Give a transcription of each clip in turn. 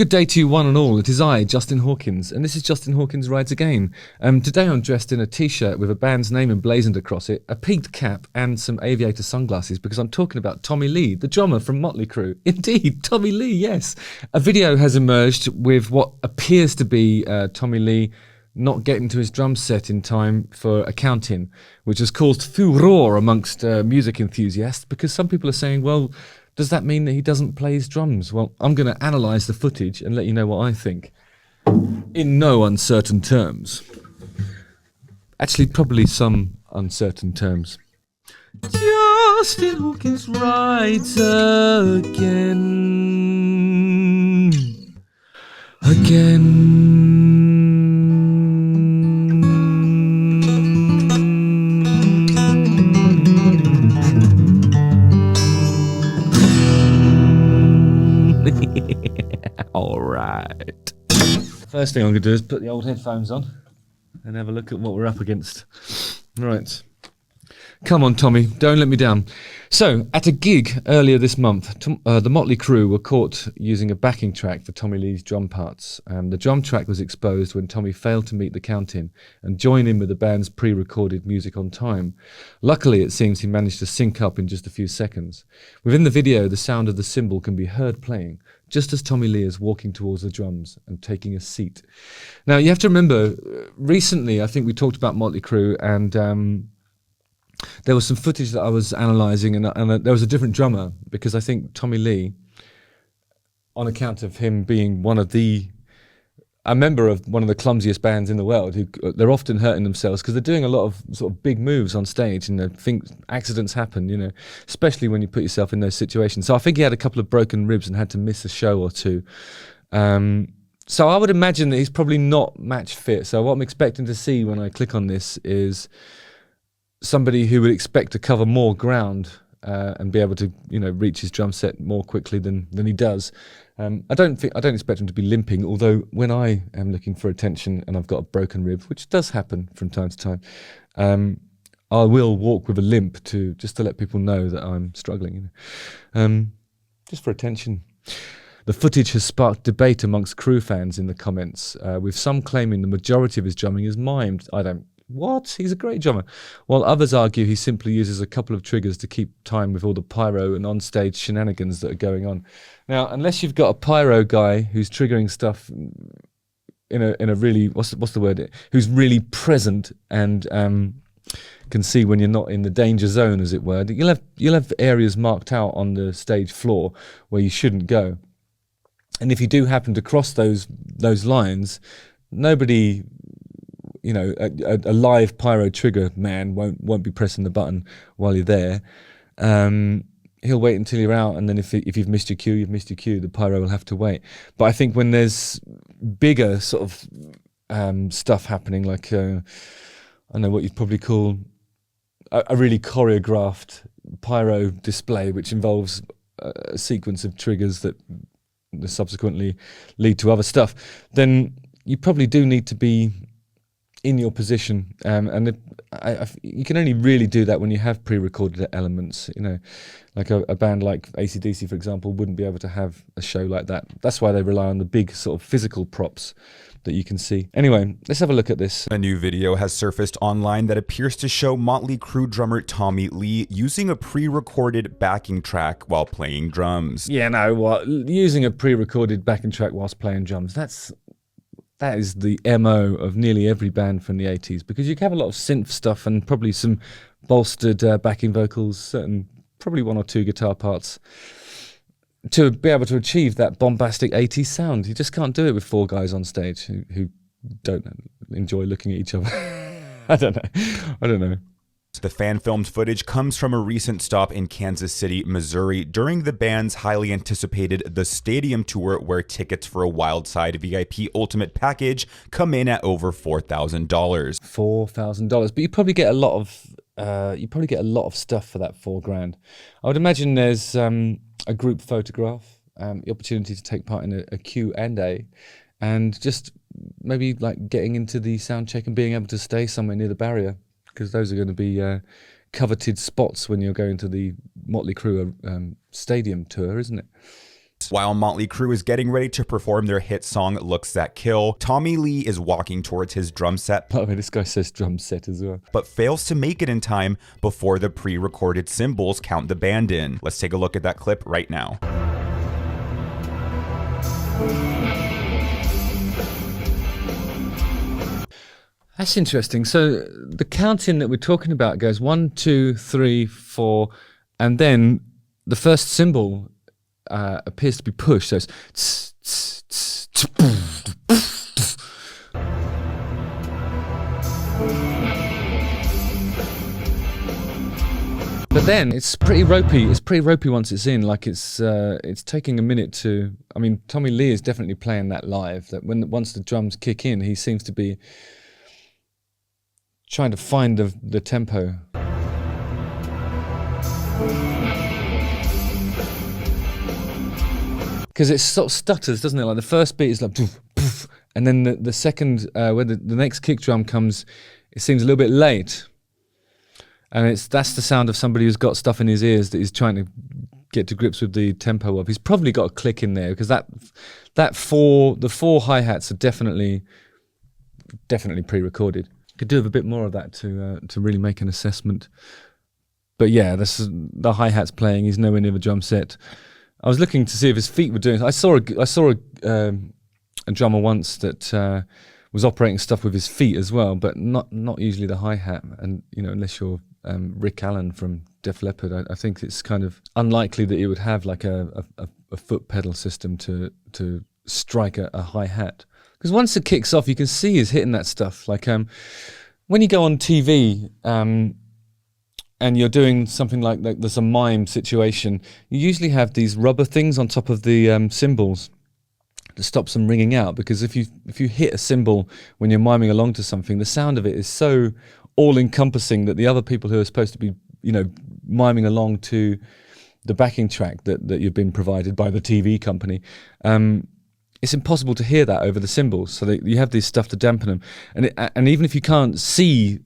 Good day to you one and all. It is I, Justin Hawkins, and this is Justin Hawkins Rides Again. Today I'm dressed in a t-shirt with a band's name emblazoned across it, a peaked cap and some aviator sunglasses because I'm talking about Tommy Lee, the drummer from Motley Crue. Indeed, Tommy Lee, yes. A video has emerged with what appears to be Tommy Lee not getting to his drum set in time for a count-in, which has caused furore amongst music enthusiasts because some people are saying, well, does that mean that he doesn't play his drums? Well, I'm going to analyse the footage and let you know what I think. In no uncertain terms. Actually, probably some uncertain terms. Justin Hawkins rides again. All right. First thing I'm going to do is put the old headphones on and have a look at what we're up against. Right. Come on, Tommy, don't let me down. So, at a gig earlier this month, the Motley Crue were caught using a backing track for Tommy Lee's drum parts. The drum track was exposed when Tommy failed to meet the count-in and join in with the band's pre-recorded music on time. Luckily, it seems he managed to sync up in just a few seconds. Within the video, the sound of the cymbal can be heard playing, just as Tommy Lee is walking towards the drums and taking a seat. Now, you have to remember, recently, I think we talked about Motley Crue, and there was some footage that I was analysing, and there was a different drummer, because I think Tommy Lee, on account of him being a member of one of the clumsiest bands in the world, they're often hurting themselves because they're doing a lot of sort of big moves on stage, and I think accidents happen, especially when you put yourself in those situations. So I think he had a couple of broken ribs and had to miss a show or two. So I would imagine that he's probably not match fit. So what I'm expecting to see when I click on this is somebody who would expect to cover more ground and be able to, reach his drum set more quickly than he does. I don't expect him to be limping, although when I am looking for attention and I've got a broken rib, which does happen from time to time, I will walk with a limp just to let people know that I'm struggling, just for attention. The footage has sparked debate amongst Crue fans in the comments, with some claiming the majority of his drumming is mimed. What? He's a great drummer. While others argue he simply uses a couple of triggers to keep time with all the pyro and onstage shenanigans that are going on. Now, unless you've got a pyro guy who's triggering stuff in a really, what's the word? Who's really present and can see when you're not in the danger zone, as it were. You'll have areas marked out on the stage floor where you shouldn't go. And if you do happen to cross those lines, nobody, a live pyro trigger man won't be pressing the button while you're there. He'll wait until you're out, and then if you've missed your cue, you've missed your cue. The pyro will have to wait. But I think when there's bigger sort of stuff happening, like I don't know what you'd probably call a really choreographed pyro display, which involves a sequence of triggers that subsequently lead to other stuff, then you probably do need to be in your position, and you can only really do that when you have pre-recorded elements. Like a band like AC/DC, for example, wouldn't be able to have a show like that. That's why they rely on the big sort of physical props that you can see. Anyway, let's have a look at this. A new video has surfaced online that appears to show Motley Crue drummer Tommy Lee using a pre-recorded backing track while playing drums. Yeah, no, what? Using a pre-recorded backing track whilst playing drums, that is the MO of nearly every band from the 80s, because you can have a lot of synth stuff and probably some bolstered backing vocals, probably one or two guitar parts, to be able to achieve that bombastic 80s sound. You just can't do it with four guys on stage who don't enjoy looking at each other. I don't know. The fan-filmed footage comes from a recent stop in Kansas City, Missouri, during the band's highly anticipated The Stadium Tour, where tickets for a Wild Side VIP Ultimate Package come in at over $4,000. $4,000, but you probably get a lot of stuff for that $4,000. I would imagine there's a group photograph, the opportunity to take part in a Q&A, and just maybe like getting into the sound check and being able to stay somewhere near the barrier, because those are going to be coveted spots when you're going to the Motley Crue stadium tour, isn't it? While Motley Crue is getting ready to perform their hit song Looks That Kill, Tommy Lee is walking towards his drum set. By the way, this guy says drum set as well. But fails to make it in time before the pre-recorded cymbals count the band in. Let's take a look at that clip right now. That's interesting. So the counting that we're talking about goes 1, 2, 3, 4, and then the first cymbal appears to be pushed. So it's tss, tss, tss, tss, poof, poof, poof. But then it's pretty ropey. It's pretty ropey once it's in. Like it's taking a minute to. I mean, Tommy Lee is definitely playing that live. That once the drums kick in, he seems to be trying to find the tempo. Because it sort of stutters, doesn't it? Like the first beat is like poof, poof, and then the second, when the next kick drum comes, it seems a little bit late. And that's the sound of somebody who's got stuff in his ears that he's trying to get to grips with the tempo of. He's probably got a click in there because the four hi-hats are definitely pre-recorded. Could do with a bit more of that to really make an assessment. But yeah, the hi-hat's playing. He's nowhere near the drum set. I was looking to see if his feet were doing. I saw a drummer once that was operating stuff with his feet as well, but not usually the hi-hat. And unless you're Rick Allen from Def Leppard, I think it's kind of unlikely that he would have like a foot pedal system to strike a hi-hat. Because once it kicks off, you can see he's hitting that stuff. Like when you go on TV and you're doing something like there's a mime situation, you usually have these rubber things on top of the cymbals that stops them ringing out. Because if you hit a cymbal when you're miming along to something, the sound of it is so all-encompassing that the other people who are supposed to be miming along to the backing track that you've been provided by the TV company, it's impossible to hear that over the cymbals. So you have this stuff to dampen them, and even if you can't see,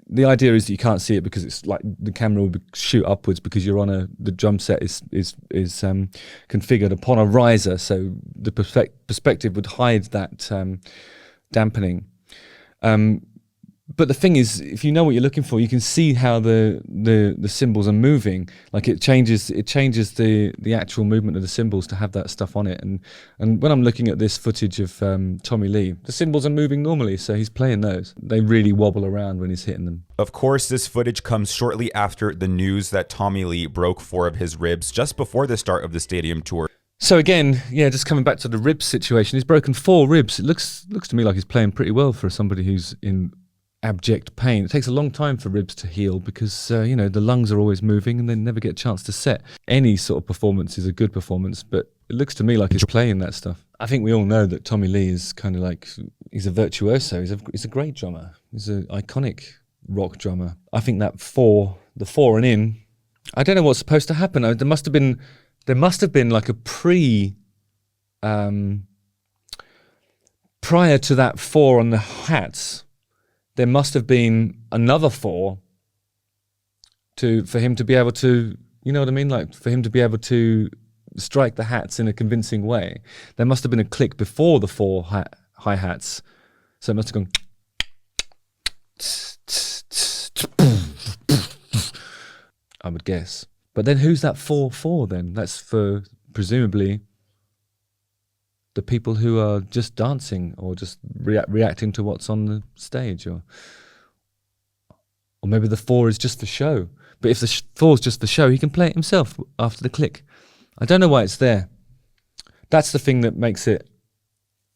the idea is that you can't see it because it's like the camera will shoot upwards because you're on the drum set is configured upon a riser, so the perspective would hide that dampening. But the thing is, if you know what you're looking for, you can see how the cymbals are moving. Like it changes the actual movement of the cymbals to have that stuff on it. And when I'm looking at this footage of Tommy Lee, the cymbals are moving normally, so he's playing those. They really wobble around when he's hitting them. Of course, this footage comes shortly after the news that Tommy Lee broke 4 of his ribs just before the start of the stadium tour. So again, yeah, just coming back to the ribs situation, he's broken 4 ribs. It looks to me like he's playing pretty well for somebody who's in abject pain. It takes a long time for ribs to heal because the lungs are always moving and they never get a chance to set. Any sort of performance is a good performance, but it looks to me like he's playing that stuff. I think we all know that Tommy Lee is kind of like, he's a virtuoso. He's a great drummer. He's an iconic rock drummer. I think that the 4 and in, I don't know what's supposed to happen. There must have been like a prior to that 4 on the hats, there must have been another 4 for him to be able to, you know what I mean? Like for him to be able to strike the hats in a convincing way. There must have been a click before the 4 hi-hats. So it must have gone. I would guess. But then who's that 4 then? That's for presumably the people who are just dancing or just reacting to what's on the stage, or maybe the 4 is just for show. But if the 4 is just for show, he can play it himself after the click. I don't know why it's there. That's the thing that makes it,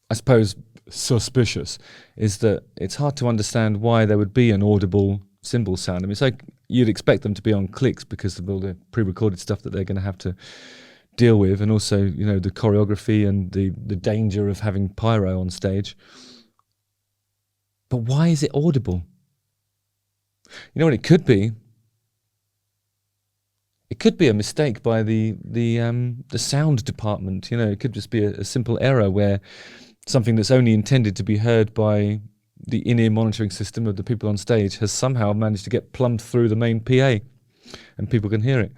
I suppose, suspicious, is that it's hard to understand why there would be an audible cymbal sound. I mean, it's like you'd expect them to be on clicks because of all the pre-recorded stuff that they're going to have to deal with, and also the choreography and the danger of having pyro on stage. But why is it audible? You know what it could be? It could be a mistake by the sound department. It could just be a simple error where something that's only intended to be heard by the in-ear monitoring system of the people on stage has somehow managed to get plumbed through the main PA, and people can hear it.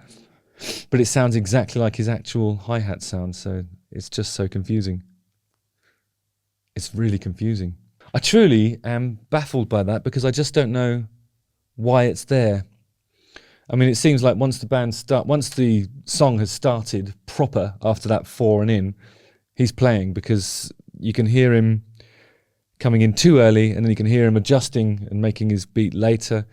but it sounds exactly like his actual hi-hat sound, so it's just so confusing. It's really confusing. I truly am baffled by that because I just don't know why it's there. I mean, it seems like once the song has started proper after that 4 and in, he's playing, because you can hear him coming in too early, and then you can hear him adjusting and making his beat later,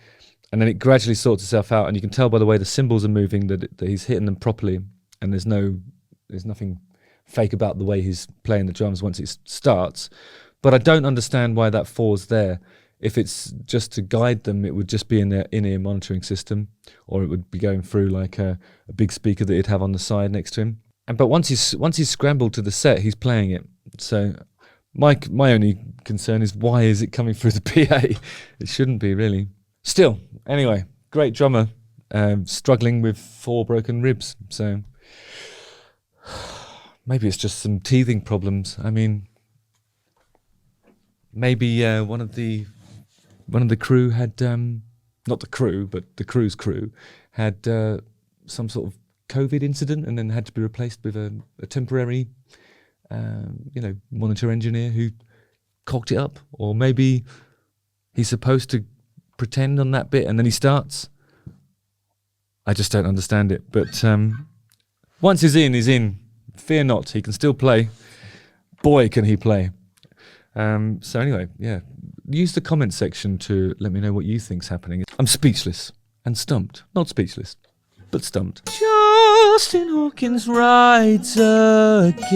and then it gradually sorts itself out, and you can tell by the way the cymbals are moving that he's hitting them properly, and there's nothing fake about the way he's playing the drums once it starts. But I don't understand why that 4's there. If it's just to guide them, it would just be in their in-ear monitoring system, or it would be going through like a big speaker that he'd have on the side next to him. But once he's scrambled to the set, he's playing it. So my only concern is, why is it coming through the PA? It shouldn't be, really. Still, anyway, great drummer, struggling with 4 broken ribs. So maybe it's just some teething problems. I mean, maybe one of the crew had, not the crew, but the crew's crew had some sort of COVID incident, and then had to be replaced with a temporary, monitor engineer who cocked it up. Or maybe he's supposed to pretend on that bit and then he starts. I just don't understand it. But once he's in. Fear not, he can still play. Boy, can he play. So anyway, yeah. Use the comment section to let me know what you think's happening. I'm speechless and stumped. Not speechless, but stumped. Justin Hawkins rides again.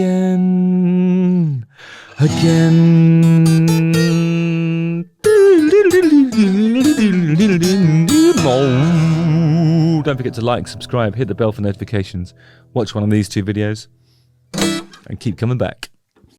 Don't forget to like, subscribe, hit the bell for notifications. Watch one of these 2 videos and keep coming back.